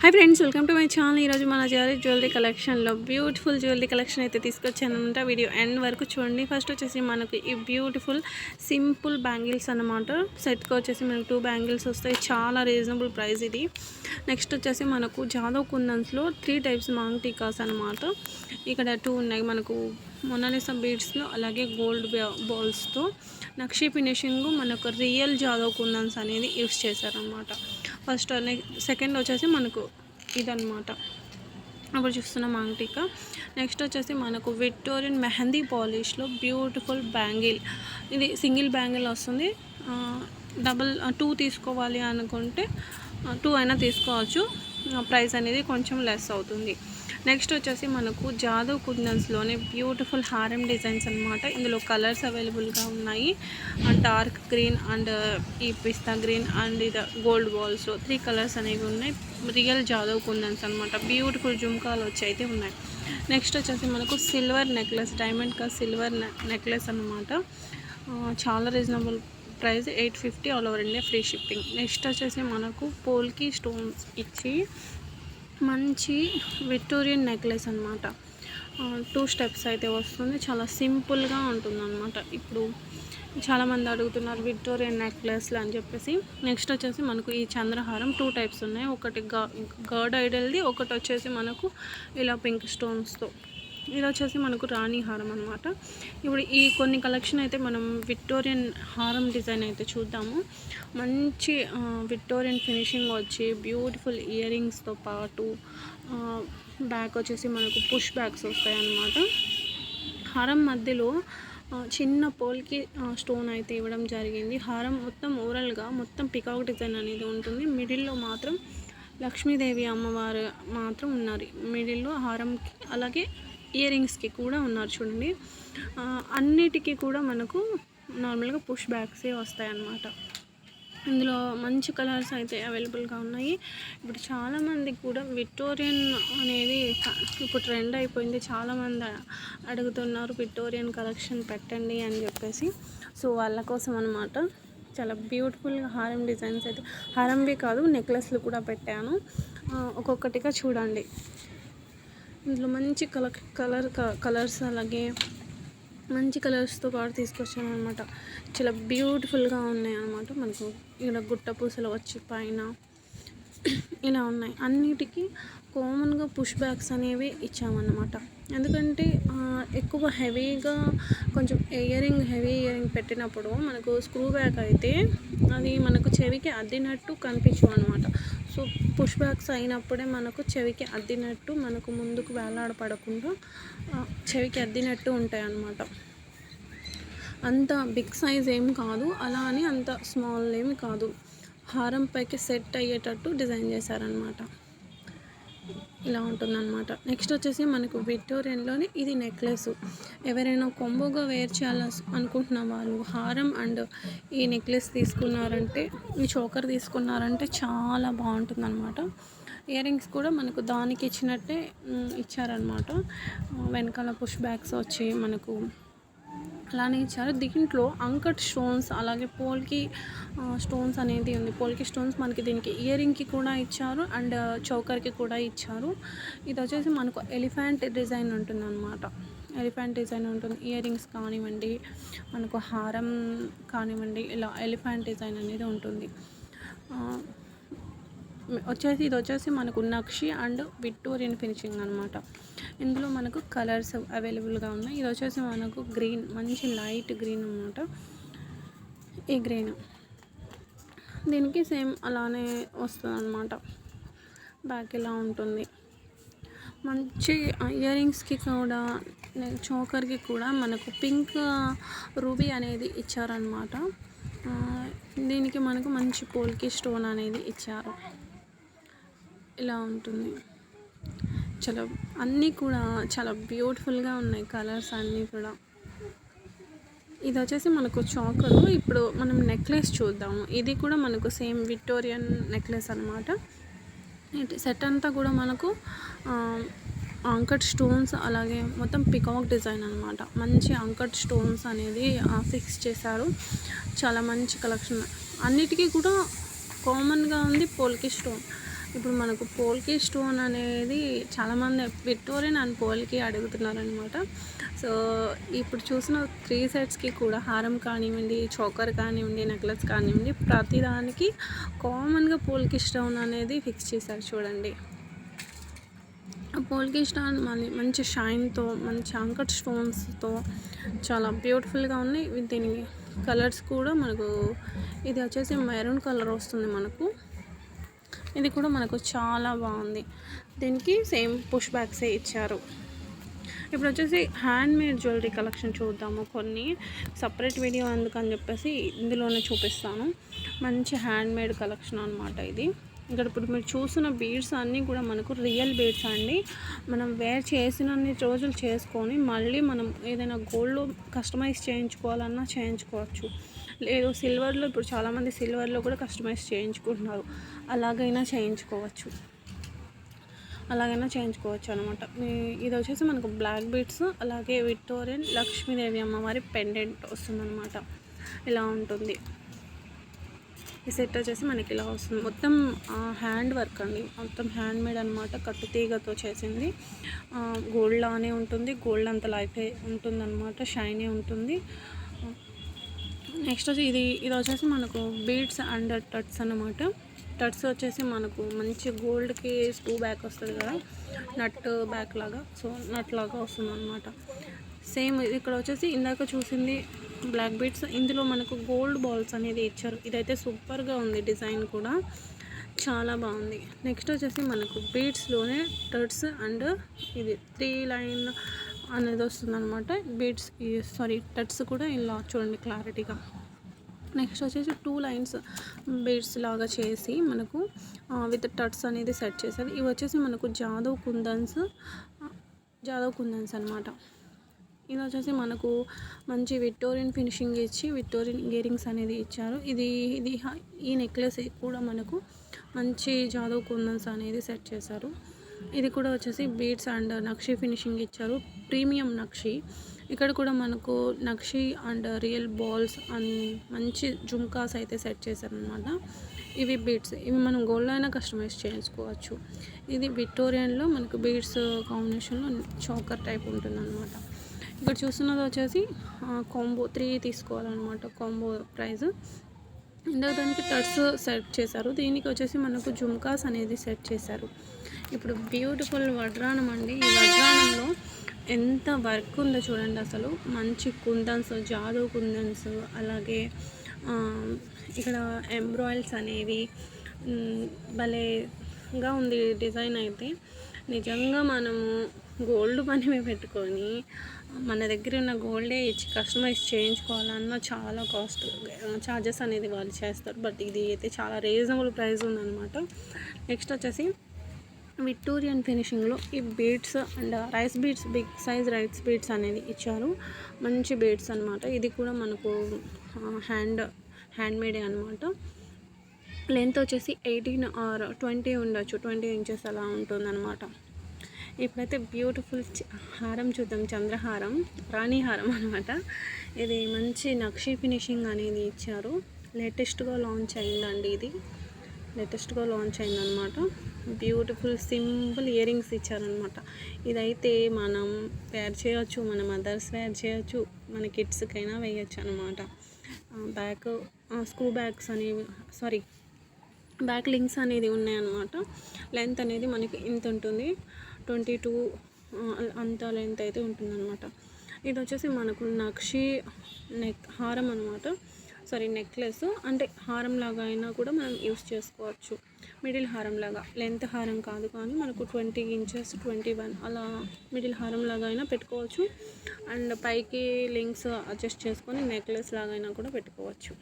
Hi friends, welcome to my channel. ఈరోజు మన jewellery కలెక్షన్లో బ్యూటిఫుల్ జ్యువెలరీ కలెక్షన్ అయితే తీసుకొచ్చానంట. వీడియో ఎండ్ వరకు చూడండి. ఫస్ట్ వచ్చేసి మనకు ఈ బ్యూటిఫుల్ సింపుల్ బ్యాంగిల్స్ అన్నమాట. సెట్కి వచ్చేసి మనకు 2 బ్యాంగిల్స్ వస్తాయి. చాలా రీజనబుల్ ప్రైస్ ఇది. నెక్స్ట్ వచ్చేసి మనకు జాదవ్ కుందన్స్లో 3 టైప్స్ మాంగ్ టీకాస్ అనమాట. ఇక్కడ 2 ఉన్నాయి మనకు, మొనాలిసా బీడ్స్లో అలాగే గోల్డ్ బాల్స్తో నక్షి ఫినిషింగ్ మనకు రియల్ జాదవ్ కుందన్స్ అనేది యూస్ చేశారనమాట. ఫస్ట్ సెకండ్ వచ్చేసి మనకు ఇదన్నమాట, అప్పుడు చూస్తున్న మాంగ్ టీకా. నెక్స్ట్ వచ్చేసి మనకు విక్టోరియన్ మెహందీ పాలిష్లో బ్యూటిఫుల్ బ్యాంగిల్. ఇది సింగిల్ బ్యాంగిల్ వస్తుంది. డబల్ 2 తీసుకోవాలి అనుకుంటే 2 అయినా తీసుకోవచ్చు. ప్రైస్ అనేది కొంచెం లెస్ అవుతుంది. నెక్స్ట్ వచ్చేసి మనకు జాదవ్ కుందన్స్లోనే బ్యూటిఫుల్ హారం డిజైన్స్ అనమాట. ఇందులో కలర్స్ అవైలబుల్గా ఉన్నాయి. డార్క్ గ్రీన్ అండ్ ఈ పిస్తా గ్రీన్ అండ్ ఇది గోల్డ్ బాల్స్ 3 కలర్స్ అనేవి ఉన్నాయి. రియల్ జాదవ్ కుందన్స్ అనమాట. బ్యూటిఫుల్ జుమ్కాలు వచ్చి అయితే ఉన్నాయి. నెక్స్ట్ వచ్చేసి మనకు సిల్వర్ నెక్లెస్, డైమండ్ కా సిల్వర్ నెక్లెస్ అనమాట. చాలా reasonable price, 850 all over India, free shipping. Next వచ్చేసి మనకు పోల్కి స్టోన్స్ ఇచ్చి మంచి విక్టోరియన్ నెక్లెస్ అనమాట. 2 స్టెప్స్ అయితే వస్తుంది. చాలా సింపుల్గా ఉంటుంది అనమాట. ఇప్పుడు చాలామంది అడుగుతున్నారు విక్టోరియన్ నెక్లెస్లు అని చెప్పేసి. నెక్స్ట్ వచ్చేసి మనకు ఈ చంద్రహారం 2 టైప్స్ ఉన్నాయి. ఒకటి గాడ్ ఐడల్ది, ఒకటి వచ్చేసి మనకు ఇలా పింక్ స్టోన్స్తో. ఇది వచ్చేసి మనకు రాణి హారం అనమాట. ఇప్పుడు ఈ కొన్ని కలెక్షన్ అయితే మనం విక్టోరియన్ హారం డిజైన్ అయితే చూద్దాము. మంచి విక్టోరియన్ ఫినిషింగ్ వచ్చి బ్యూటిఫుల్ ఇయర్ రింగ్స్తో పాటు బ్యాక్ వచ్చేసి మనకు పుష్ బ్యాగ్స్ వస్తాయి అన్నమాట. హారం మధ్యలో చిన్న పోల్కి స్టోన్ అయితే ఇవ్వడం జరిగింది. హారం మొత్తం ఓవరాల్గా మొత్తం పికాక్ డిజైన్ అనేది ఉంటుంది. మిడిల్లో మాత్రం లక్ష్మీదేవి అమ్మవారు మాత్రం ఉన్నారు మిడిల్లో హారంకి. అలాగే ఇయర్ రింగ్స్కి కూడా ఉన్నారు చూడండి. అన్నిటికీ కూడా మనకు నార్మల్గా పుష్ బ్యాగ్సే వస్తాయన్నమాట. ఇందులో మంచి కలర్స్ అయితే అవైలబుల్గా ఉన్నాయి. ఇప్పుడు చాలామందికి కూడా విక్టోరియన్ అనేది ఇప్పుడు ట్రెండ్ అయిపోయింది. చాలామంది అడుగుతున్నారు విక్టోరియన్ కలెక్షన్ పెట్టండి అని చెప్పేసి. సో వాళ్ళ కోసం అనమాట. చాలా బ్యూటిఫుల్గా హారం డిజైన్స్ అయితే, హారంవి కాదు నెక్లెస్లు కూడా పెట్టాను. ఒక్కొక్కటిగా చూడండి. ఇందులో మంచి కలర్స్ అలాగే మంచి కలర్స్తో పాటు తీసుకొచ్చాను అనమాట. చాలా బ్యూటిఫుల్గా ఉన్నాయి అనమాట. మనకు ఇక్కడ గుట్ట పూసలు వచ్చి పైన ఇలా ఉన్నాయి. అన్నిటికీ కామన్గా పుష్ బ్యాగ్స్ అనేవి ఇచ్చామన్నమాట. ఎందుకంటే ఎక్కువ హెవీగా కొంచెం హెవీ ఇయరింగ్ పెట్టినప్పుడు మనకు స్క్రూ బ్యాగ్ అయితే అది మనకు చెవికి అద్దినట్టు కనిపించు అనమాట. సో పుష్ బ్యాగ్స్ అయినప్పుడే మనకు చెవికి అద్దినట్టు, మనకు ముందుకు వేలాడపడకుండా చెవికి అద్దినట్టు ఉంటాయి అన్నమాట. అంత బిగ్ సైజ్ ఏం కాదు, అలా అని అంత స్మాల్ ఏమి కాదు. హారం పైకి సెట్ అయ్యేటట్టు డిజైన్ చేశారనమాట. ఇలా ఉంటుందన్నమాట. నెక్స్ట్ వచ్చేసి మనకు విక్టోరియన్లోనే ఇది నెక్లెస్. ఎవరైనా కొంబోగా వేర్ చేయాలి అనుకుంటున్న వాళ్ళు హారం అండ్ ఈ నెక్లెస్ తీసుకున్నారంటే, ఈ చోకర్ తీసుకున్నారంటే చాలా బాగుంటుందన్నమాట. ఇయర్ రింగ్స్ కూడా మనకు దానికి ఇచ్చినట్టే ఇచ్చారనమాట. వెనకాల పుష్ బ్యాగ్స్ వచ్చి మనకు అలానే ఇచ్చారు. దీంట్లో అంకట్ స్టోన్స్ అలాగే పోల్కి స్టోన్స్ అనేది ఉంది. పోల్కి స్టోన్స్ మనకి దీనికి ఇయర్ రింగ్కి కూడా ఇచ్చారు అండ్ చౌకర్కి కూడా ఇచ్చారు. ఇది వచ్చేసి మనకు ఎలిఫెంట్ డిజైన్ ఉంటుంది అనమాట. ఎలిఫెంట్ డిజైన్ ఉంటుంది. ఇయర్ రింగ్స్ కానివ్వండి, మనకు హారం కానివ్వండి, ఇలా ఎలిఫెంట్ డిజైన్ అనేది ఉంటుంది. ఇది వచ్చేసి మనకు నక్షి అండ్ విక్టోరియన్ ఫినిషింగ్ అనమాట. ఇందులో మనకు కలర్స్ అవైలబుల్గా ఉన్నాయి. ఇది వచ్చేసి మనకు గ్రీన్, మంచి లైట్ గ్రీన్ అనమాట. ఈ గ్రీన్ దీనికి సేమ్ అలానే వస్తుంది అనమాట. బ్యాక్ ఇలా ఉంటుంది. మంచి ఇయర్ రింగ్స్కి కూడా చోకర్కి కూడా మనకు పింక్ రూబీ అనేది ఇచ్చారనమాట. దీనికి మనకు మంచి పోల్కి స్టోన్ అనేది ఇచ్చారు. ఇలా ఉంటుంది. చాలా అన్నీ కూడా చాలా బ్యూటిఫుల్గా ఉన్నాయి కలర్స్ అన్నీ కూడా. ఇది వచ్చేసి మనకు చోకరు. ఇప్పుడు మనం నెక్లెస్ చూద్దాము. ఇది కూడా మనకు సేమ్ విక్టోరియన్ నెక్లెస్ అనమాట. సెట్ అంతా కూడా మనకు అంకట్ స్టోన్స్ అలాగే మొత్తం పికాక్ డిజైన్ అనమాట. మంచి అంకట్ స్టోన్స్ అనేది ఫిక్స్ చేశారు. చాలా మంచి కలెక్షన్. అన్నిటికీ కూడా కామన్గా ఉంది పోల్కి స్టోన్. ఇప్పుడు మనకు పోల్కి స్టోన్ అనేది చాలామంది విక్టోరియన్ అండ్ పోల్కి అడుగుతున్నారనమాట. సో ఇప్పుడు చూసిన 3 సెట్స్కి కూడా హారం కానివ్వండి, చోకర్ కానివ్వండి, నెక్లెస్ కానివ్వండి, ప్రతిదానికి కామన్గా పోల్కి స్టోన్ అనేది ఫిక్స్ చేశారు చూడండి. పోల్కి స్టోన్ మళ్ళీ మంచి షైన్తో, మంచి అంకట్ స్టోన్స్తో చాలా బ్యూటిఫుల్గా ఉన్నాయి. దీని కలర్స్ కూడా మనకు ఇది వచ్చేసి మెరూన్ కలర్ వస్తుంది మనకు. ఇది కూడా మనకు చాలా బాగుంది. దీనికి సేమ్ పుష్ బ్యాక్సే ఇచ్చారు. ఇప్పుడు వచ్చేసి హ్యాండ్మేడ్ జ్యువెలరీ కలెక్షన్ చూద్దాము. కొన్ని సపరేట్ వీడియో అందుకని చెప్పేసి ఇందులోనే చూపిస్తాను. మంచి హ్యాండ్మేడ్ కలెక్షన్ అనమాట ఇది. ఇక్కడ ఇప్పుడు మీరు చూసిన బీడ్స్ అన్నీ కూడా మనకు రియల్ బీడ్స్ అండి. మనం వేర్ చేసినన్ని రోజులు చేసుకొని మళ్ళీ మనం ఏదైనా గోల్డ్లో కస్టమైజ్ చేయించుకోవాలన్నా చేయించుకోవచ్చు. లేదు సిల్వర్లో, ఇప్పుడు చాలామంది సిల్వర్లో కూడా కస్టమైజ్ చేయించుకుంటున్నారు. అలాగైనా చేయించుకోవచ్చు అనమాట. ఇది వచ్చేసి మనకు బ్లాక్ బీడ్స్, అలాగే విక్టోరియన్ లక్ష్మీదేవి అమ్మవారి పెండెంట్ వస్తుందన్నమాట. ఇలా ఉంటుంది. ఈ సెట్ వచ్చేసి మనకి ఇలా వస్తుంది. మొత్తం హ్యాండ్ వర్క్ అండి, మొత్తం హ్యాండ్ మేడ్ అనమాట. కట్టు తీగతో చేసింది. గోల్డ్ లానే ఉంటుంది, గోల్డ్ అంత లైఫ్ ఉంటుంది అనమాట, షైనీ ఉంటుంది. నెక్స్ట్ వచ్చి ఇది వచ్చేసి మనకు బీడ్స్ అండ్ టట్స్ అనమాట. టట్స్ వచ్చేసి మనకు మంచి గోల్డ్కి స్క్రూ బ్యాక్ వస్తుంది కదా, నట్ బ్యాక్ లాగా, సో నట్ లాగా వస్తుంది అనమాట. సేమ్ ఇక్కడ వచ్చేసి ఇందాక చూసింది బ్లాక్ బీడ్స్, ఇందులో మనకు గోల్డ్ బాల్స్ అనేది ఇచ్చారు. ఇదైతే సూపర్గా ఉంది, డిజైన్ కూడా చాలా బాగుంది. నెక్స్ట్ వచ్చేసి మనకు బీడ్స్లోనే టట్స్ అండ్ ఇది 3 లైన్ అనేది వస్తుంది అనమాట. బీడ్స్ టట్స్ కూడా ఇలా చూడండి క్లారిటీగా. నెక్స్ట్ వచ్చేసి 2 లైన్స్ బీడ్స్ లాగా చేసి మనకు విత్ టట్స్ అనేది సెట్ చేశారు. ఇవి వచ్చేసి మనకు జాదవ్ కుందన్స్ అనమాట. ఇది వచ్చేసి మనకు మంచి విక్టోరియన్ ఫినిషింగ్ ఇచ్చి విక్టోరియన్ ఇయరింగ్స్ అనేది ఇచ్చారు. ఈ నెక్లెస్ కూడా మనకు మంచి జాదవ్ కుందన్స్ అనేది సెట్ చేశారు. ఇది కూడా వచ్చేసి బీడ్స్ అండ్ నక్షి ఫినిషింగ్ ఇచ్చారు, ప్రీమియం నక్షి. ఇక్కడ కూడా మనకు నక్షి అండ్ రియల్ బాల్స్ అండ్ మంచి జుమ్కాస్ అయితే సెట్ చేశారనమాట. ఇవి బీడ్స్, ఇవి మనం గోల్డ్ అయినా కస్టమైజ్ చేసుకోవచ్చు. ఇది విక్టోరియన్లో మనకు బీడ్స్ కాంబినేషన్లో చోకర్ టైప్ ఉంటుందన్నమాట. ఇక్కడ చూస్తున్నది వచ్చేసి కాంబో 3 తీసుకోవాలన్నమాట. Combo price. ఇందాక దానికి టట్స్ సెట్ చేశారు, దీనికి వచ్చేసి మనకు జుమ్కాస్ అనేది సెట్ చేశారు. ఇప్పుడు బ్యూటిఫుల్ వడ్రానం అండి. ఈ వడ్రానంలో ఎంత వర్క్ ఉందో చూడండి అసలు. మంచి కుందన్స్, జాదవ్ కుందన్స్, అలాగే ఇక్కడ ఎంబ్రాయిల్స్ అనేవి భలేగా ఉంది డిజైన్ అయితే. నిజంగా మనము గోల్డ్ పని పెట్టుకొని మన దగ్గర ఉన్న గోల్డే ఇచ్చి కస్టమైజ్ చేయించుకోవాలన్నా చాలా ఛార్జెస్ అనేది వాళ్ళు చేస్తారు. బట్ ఇది అయితే చాలా రీజనబుల్ ప్రైస్ ఉందన్నమాట. నెక్స్ట్ వచ్చేసి విక్టోరియన్ ఫినిషింగ్లో ఈ beads and rice beads, big size rice beads అనేది ఇచ్చారు. మంచి బీడ్స్ అనమాట. ఇది కూడా మనకు హ్యాండ్ మేడే అనమాట. లెంత్ వచ్చేసి 18 or 20 ఉండొచ్చు, 20 ఇంచెస్ అలా ఉంటుందన్నమాట. ఇప్పుడైతే బ్యూటిఫుల్ హారం చూద్దాం. చంద్రహారం, రాణి హారం అనమాట. ఇది మంచి నక్షి ఫినిషింగ్ అనేది ఇచ్చారు. లేటెస్ట్గా లాంచ్ అయిందండి, ఇది లేటెస్ట్గా లాంచ్ అయిందనమాట. బ్యూటిఫుల్ సింపుల్ ఇయరింగ్స్ ఇచ్చారనమాట. ఇదైతే మనం వేర్ చేయొచ్చు, మన మదర్స్ వేర్ చేయొచ్చు, మన కిడ్స్కైనా వేయచ్చు అనమాట. బ్యాక్ స్క్రూ బ్యాగ్స్ అనేవి బ్యాక్ లింక్స్ అనేది ఉన్నాయన్నమాట. లెంత్ అనేది మనకి ఇంత ఉంటుంది, 22 అంత లెంత్ అయితే ఉంటుందన్నమాట. ఇది వచ్చేసి మనకు నక్షి హారం అనమాట. నెక్లెస్ అంటే హారం లాగా అయినా కూడా మనం యూస్ చేసుకోవచ్చు. మిడిల్ హారం లాగా, లెంత్ హారం కాదు కానీ మనకు 20 ఇంచెస్ 21 అలా మిడిల్ హారం లాగా అయినా పెట్టుకోవచ్చు. అండ్ పైకి లింక్స్ అడ్జస్ట్ చేసుకొని నెక్లెస్ లాగా అయినా కూడా పెట్టుకోవచ్చు.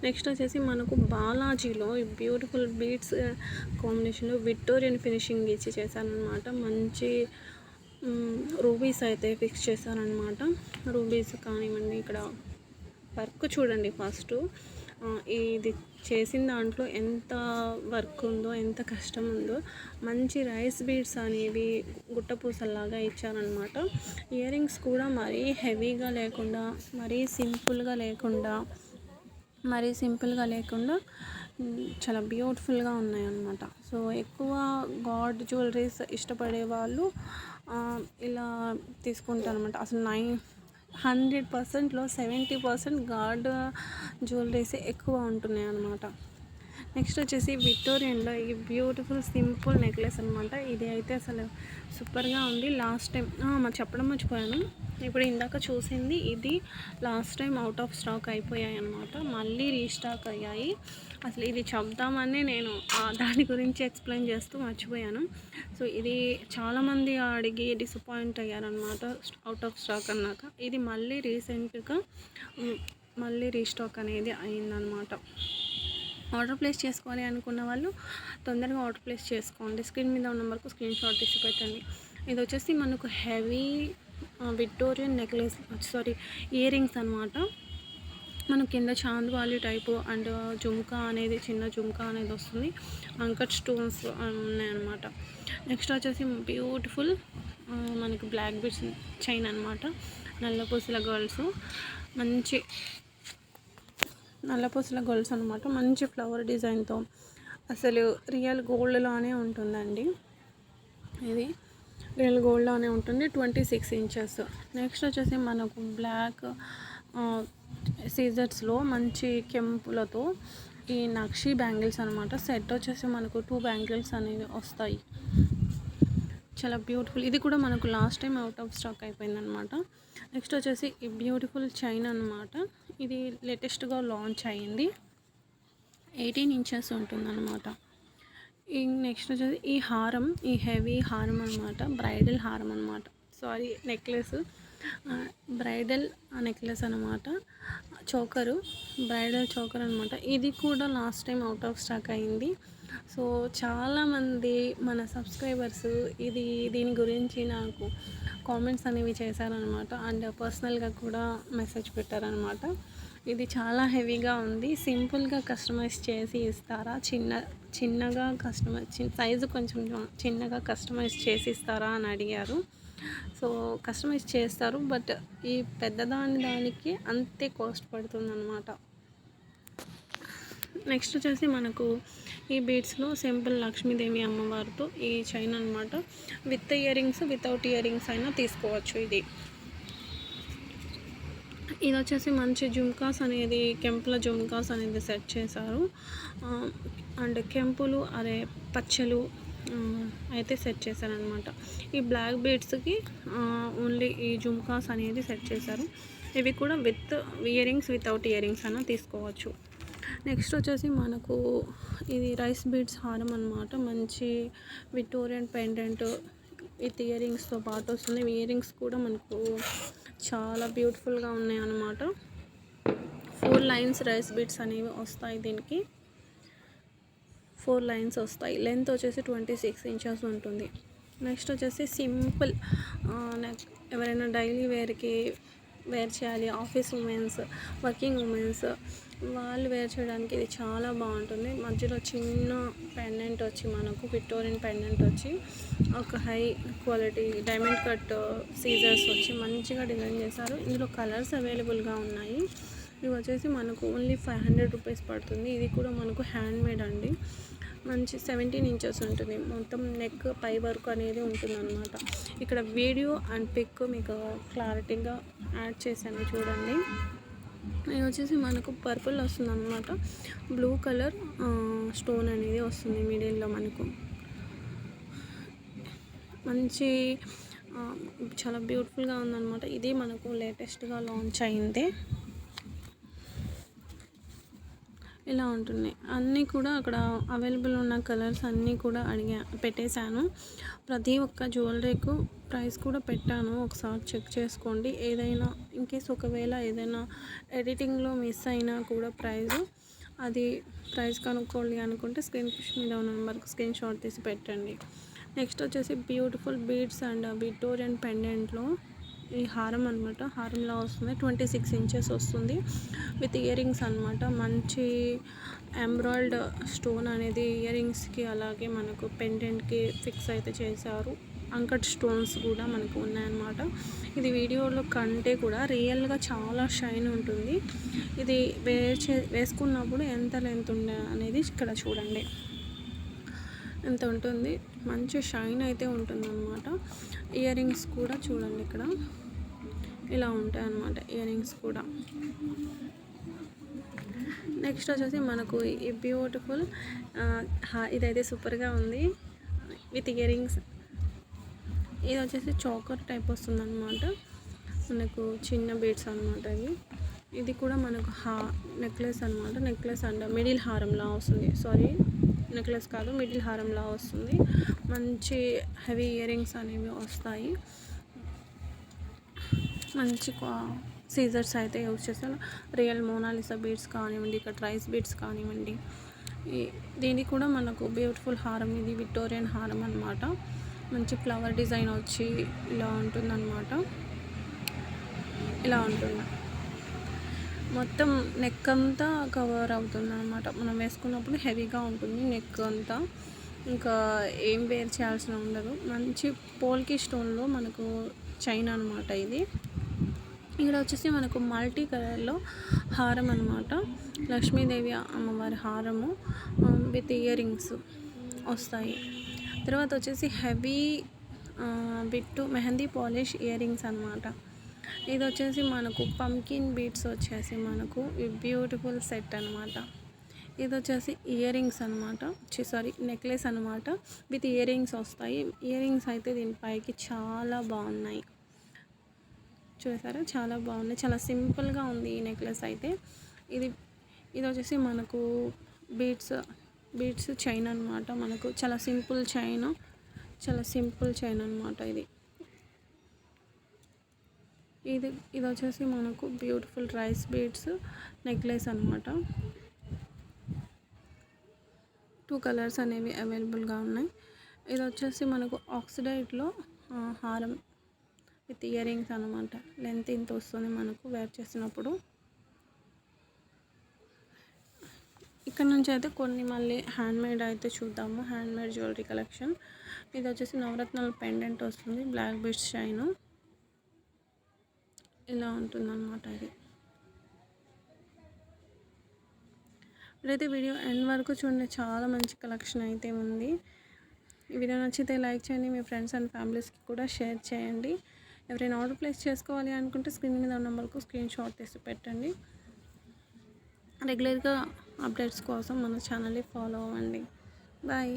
నెక్స్ట్ వచ్చేసి మనకు బాలాజీలో ఈ బ్యూటిఫుల్ బీడ్స్ కాంబినేషన్లో విక్టోరియన్ ఫినిషింగ్ ఇచ్చి చేశారనమాట. మంచి రూబీస్ అయితే ఫిక్స్ చేశారనమాట. రూబీస్ కానివ్వండి, ఇక్కడ వర్క్ చూడండి. ఫస్ట్ ఇది చేసిన దాంట్లో ఎంత వర్క్ ఉందో, ఎంత కష్టం ఉందో. మంచి రైస్ బీడ్స్ అనేవి గుట్టపూసల్లాగా ఇచ్చారనమాట. ఇయర్ రింగ్స్ కూడా మరీ హెవీగా లేకుండా, మరీ సింపుల్గా లేకుండా చాలా బ్యూటిఫుల్గా ఉన్నాయన్నమాట. సో ఎక్కువ గాడ్ జ్యువెలరీస్ ఇష్టపడే వాళ్ళు ఇలా తీసుకుంటారనమాట. అసలు 100%లో 70% గాడ్ జ్యువెలరీసే ఎక్కువ ఉంటున్నాయి అన్నమాట. నెక్స్ట్ వచ్చేసి విక్టోరియన్లో ఈ బ్యూటిఫుల్ సింపుల్ నెక్లెస్ అనమాట. ఇది అయితే అసలు సూపర్గా ఉంది. లాస్ట్ టైం చెప్పడం మర్చిపోయాను, ఇప్పుడు ఇందాక చూసింది ఇది last time out of stock అయిపోయాయి అనమాట. మళ్ళీ రీస్టాక్ అయ్యాయి. అసలు ఇది చెప్దామని నేను దాని గురించి ఎక్స్ప్లెయిన్ చేస్తూ మర్చిపోయాను. సో ఇది చాలామంది అడిగి డిసప్పాయింట్ అయ్యారనమాట అవుట్ ఆఫ్ స్టాక్ అన్నాక. ఇది మళ్ళీ రీసెంట్గా మళ్ళీ రీస్టాక్ అనేది అయిందనమాట. ఆర్డర్ ప్లేస్ చేసుకోవాలి అనుకున్న వాళ్ళు తొందరగా ఆర్డర్ ప్లేస్ చేసుకోండి. స్క్రీన్ మీద ఉన్న నెంబర్కు స్క్రీన్ షాట్ తీసి పెట్టండి. ఇది వచ్చేసి మనకు heavy Victorian necklace ear rings అనమాట. మన కింద చాంద్వాలి టైపు అండ్ జుమ్కా అనేది చిన్న జుమ్కా అనేది వస్తుంది. అంకట్ స్టోన్స్ ఉన్నాయన్నమాట. నెక్స్ట్ వచ్చేసి బ్యూటిఫుల్ మనకు బ్లాక్ బీడ్స్ చైన్ అనమాట. నల్లపూసల గర్ల్స్ నల్లపూసల గొలుసు అనమాట. మంచి ఫ్లవర్ డిజైన్తో అసలు రియల్ గోల్డ్లానే ఉంటుందండి. ఇది రియల్ గోల్డ్లానే ఉంటుంది. 26 ఇంచెస్. నెక్స్ట్ వచ్చేసి మనకు బ్లాక్ సీజర్స్లో మంచి కెంపులతో ఈ నక్షి బ్యాంగిల్స్ అనమాట. సెట్ వచ్చేసి మనకు 2 బ్యాంగిల్స్ అనేవి వస్తాయి. చాలా బ్యూటిఫుల్. ఇది కూడా మనకు last time out of stock అయిపోయిందనమాట. నెక్స్ట్ వచ్చేసి ఈ బ్యూటిఫుల్ చైన్ అనమాట. ఇది లేటెస్ట్గా లాంచ్ అయ్యింది. 18 ఇంచెస్ ఉంటుందన్నమాట. ఈ నెక్స్ట్ వచ్చేసి ఈ హారం, ఈ హెవీ హారం అనమాట. బ్రైడల్ హారం అనమాట. నెక్లెస్ బ్రైడల్ నెక్లెస్ అనమాట. బ్రైడల్ చోకర్ అనమాట. ఇది కూడా last time out of stock అయింది. సో చాలామంది మన సబ్స్క్రైబర్స్ దీని గురించి నాకు కామెంట్స్ అనేవి చేశారనమాట. అండ్ పర్సనల్గా కూడా మెసేజ్ పెట్టారనమాట. ఇది చాలా హెవీగా ఉంది, సింపుల్గా కస్టమైజ్ చేసి ఇస్తారా, చిన్నగా సైజు కొంచెం చిన్నగా కస్టమైజ్ చేసి ఇస్తారా అని అడిగారు. సో కస్టమైజ్ చేస్తారు, బట్ ఈ దానికి అంతే కాస్ట్ పడుతుంది అనమాట. నెక్స్ట్ వచ్చేసి మనకు ఈ బీడ్స్లో సింపుల్ లక్ష్మీదేవి అమ్మవారితో ఈ చైన్ అనమాట. With ear rings without ear rings అయినా తీసుకోవచ్చు. ఇది వచ్చేసి మంచి జుమ్కాస్ అనేది కెంపుల జుమ్కాస్ అనేది సెట్ చేశారు. అండ్ కెంపులు పచ్చలు అయితే సెట్ చేశారనమాట. ఈ బ్లాక్ బీడ్స్కి ఓన్లీ ఈ జుమ్కాస్ అనేది సెట్ చేశారు. ఇవి కూడా with ear rings without ear rings అయినా తీసుకోవచ్చు. నెక్స్ట్ వచ్చేసి మనకు ఇది రైస్ బీడ్స్ హారం అనమాట. మంచి విక్టోరియన్ పెండెంట్ విత్ ఇయర్ రింగ్స్తో పాటు వస్తుంది. ఇయర్ రింగ్స్ కూడా మనకు చాలా బ్యూటిఫుల్గా ఉన్నాయి అన్నమాట. 4 లైన్స్ రైస్ బీడ్స్ అనేవి వస్తాయి. దీనికి 4 లైన్స్ వస్తాయి. లెంత్ వచ్చేసి 26 ఇంచెస్ ఉంటుంది. నెక్స్ట్ వచ్చేసి సింపుల్ ఎవరైనా డైలీ వేర్ చేయాలి, ఆఫీస్ ఉమెన్స్, వర్కింగ్ ఉమెన్స్ వాళ్ళు వేర్ చేయడానికి ఇది చాలా బాగుంటుంది. మధ్యలో చిన్న పెండెంట్ వచ్చి మనకు విక్టోరియన్ పెండెంట్ వచ్చి ఒక హై క్వాలిటీ డైమండ్ కట్ సీజర్స్ వచ్చి మంచిగా డిజైన్ చేశారు. ఇందులో కలర్స్ అవైలబుల్గా ఉన్నాయి. ఇవి వచ్చేసి మనకు ఓన్లీ 500 రూపీస్ పడుతుంది. ఇది కూడా మనకు హ్యాండ్ మేడ్ అండి. మంచి 17 ఇంచెస్ ఉంటుంది. మొత్తం నెక్ పై వరకు అనేది ఉంటుందన్నమాట. ఇక్కడ వీడియో అండ్ పిక్ మీకు క్లారిటీగా యాడ్ చేశాను చూడండి. ఇది వచ్చేసి మనకు పర్పుల్ వస్తుంది అన్నమాట. బ్లూ కలర్ స్టోన్ అనేది వస్తుంది మిడిల్లో మనకు. మంచి చాలా బ్యూటిఫుల్గా ఉందన్నమాట. ఇది మనకు లేటెస్ట్గా లాంచ్ అయింది. ఇలా ఉంటున్నాయి అన్నీ కూడా. అక్కడ అవైలబుల్ ఉన్న కలర్స్ అన్నీ కూడా పెట్టేశాను. ప్రతి ఒక్క జ్యువెలరీకు ప్రైస్ కూడా పెట్టాను, ఒకసారి చెక్ చేసుకోండి. ఏదైనా ఇన్కేస్ ఒకవేళ ఏదైనా ఎడిటింగ్లో మిస్ అయినా కూడా ప్రైస్ కనుక్కోండి అనుకుంటే స్క్రీన్ మీద ఉన్న నెంబర్కి స్క్రీన్ షాట్ తీసి పెట్టండి. నెక్స్ట్ వచ్చేసి బ్యూటిఫుల్ బీడ్స్ అండ్ విక్టోరియన్ పెండెంట్లో ఈ హారం అనమాట. హారంలో వస్తుంది. 26 ఇంచెస్ వస్తుంది విత్ ఇయర్ రింగ్స్ అనమాట. మంచి ఎంబ్రాయిడ్ స్టోన్ అనేది ఇయర్ రింగ్స్కి అలాగే మనకు పెండెంట్కి ఫిక్స్ అయితే చేశారు. అంకట్ స్టోన్స్ కూడా మనకు ఉన్నాయన్నమాట. ఇది వీడియోలో కంటే కూడా రియల్గా చాలా షైన్ ఉంటుంది. ఇది వేసుకున్నప్పుడు ఎంత లెంత్ ఉండే అనేది ఇక్కడ చూడండి, ఎంత ఉంటుంది. మంచి షైన్ అయితే ఉంటుందన్నమాట. ఇయర్ రింగ్స్ కూడా చూడండి, ఇక్కడ ఇలా ఉంటాయి అన్నమాట ఇయర్ రింగ్స్ కూడా. నెక్స్ట్ వచ్చేసి మనకు ఈ బ్యూటిఫుల్ ఇదైతే సూపర్గా ఉంది విత్ ఇయర్ రింగ్స్. ఇది వచ్చేసి చోకర్ టైప్ వస్తుంది అనమాట, మనకు చిన్న బీడ్స్ అనమాట. ఇది కూడా మనకు నెక్లెస్ అనమాట. నెక్లెస్ అండ్ మిడిల్ హారంలా వస్తుంది. సారీ, నెక్లెస్ కాదు, మిడిల్ హారంలా వస్తుంది. మంచి హెవీ ఇయర్ రింగ్స్ అనేవి వస్తాయి. మంచి సీజర్స్ అయితే యూజ్ చేస్తాను. రియల్ మోనాలిసా బీడ్స్ కానివ్వండి, ఇక్కడ రైస్ బీడ్స్ కానివ్వండి. దీనికి కూడా మనకు బ్యూటిఫుల్ హారం. ఇది విక్టోరియన్ హారం అనమాట. మంచి ఫ్లవర్ డిజైన్ వచ్చి ఇలా ఉంటుందన్నమాట. ఇలా ఉంటుంది, మొత్తం నెక్ అంతా కవర్ అవుతుంది అనమాట. మనం వేసుకున్నప్పుడు హెవీగా ఉంటుంది నెక్ అంతా, ఇంకా ఏం వేర్ చేయాల్సిన ఉండదు. మంచి పోల్కి స్టోన్లో మనకు చైన్ అనమాట ఇది. ఇక్కడ వచ్చేసి మనకు మల్టీ కలర్లో హారం అనమాట. లక్ష్మీదేవి అమ్మవారి హారము విత్ ఇయర్ రింగ్స్ వస్తాయి. తర్వాత వచ్చేసి heavy bit mehndi polish earrings అనమాట. ఇది వచ్చేసి మనకు పంకిన్ బీడ్స్ వచ్చేసి మనకు బ్యూటిఫుల్ సెట్ అనమాట. ఇది వచ్చేసి ఇయర్ రింగ్స్ అనమాట, సారీ నెక్లెస్ అనమాట. విత్ ఇయర్ రింగ్స్ వస్తాయి. ఇయర్ రింగ్స్ అయితే దీనిపైకి చాలా బాగున్నాయి, చూసారా, చాలా బాగున్నాయి. చాలా సింపుల్గా ఉంది ఈ నెక్లెస్ అయితే. ఇది వచ్చేసి మనకు బీడ్స్ చైన్ అనమాట. మనకు చాలా సింపుల్ చైన్ అనమాట. ఇది వచ్చేసి మనకు బ్యూటిఫుల్ రైస్ బీడ్స్ నెక్లెస్ అనమాట. 2 కలర్స్ అనేవి అవైలబుల్గా ఉన్నాయి. ఇది వచ్చేసి మనకు ఆక్సిడైట్లో హారం విత్ ఇయర్ రింగ్స్ అనమాట. లెంత్ ఇంత వస్తుంది మనకు వేర్ చేసినప్పుడు. ఇక్కడ నుంచి అయితే కొన్ని మళ్ళీ హ్యాండ్మేడ్ అయితే చూద్దాము. Handmade jewellery collection. ఇది వచ్చేసి నవరత్నాల పెండెంట్ వస్తుంది, బ్లాక్ బీడ్స్ షైన్ ఇలా ఉంటుందన్నమాట. ఇప్పుడైతే వీడియో ఎండ్ వరకు చూడండి, చాలా మంచి కలెక్షన్ అయితే ఉంది. ఈ వీడియో నచ్చితే లైక్ చేయండి, మీ ఫ్రెండ్స్ అండ్ ఫ్యామిలీస్కి కూడా షేర్ చేయండి. ఎవరైనా ఆర్డర్ ప్లేస్ చేసుకోవాలి అనుకుంటే స్క్రీన్ మీద ఉన్న నెంబర్కు స్క్రీన్ షాట్ తీసి పెట్టండి. రెగ్యులర్గా అప్డేట్స్ కోసం మన ఛానల్ని ఫాలో అవ్వండి. బాయ్.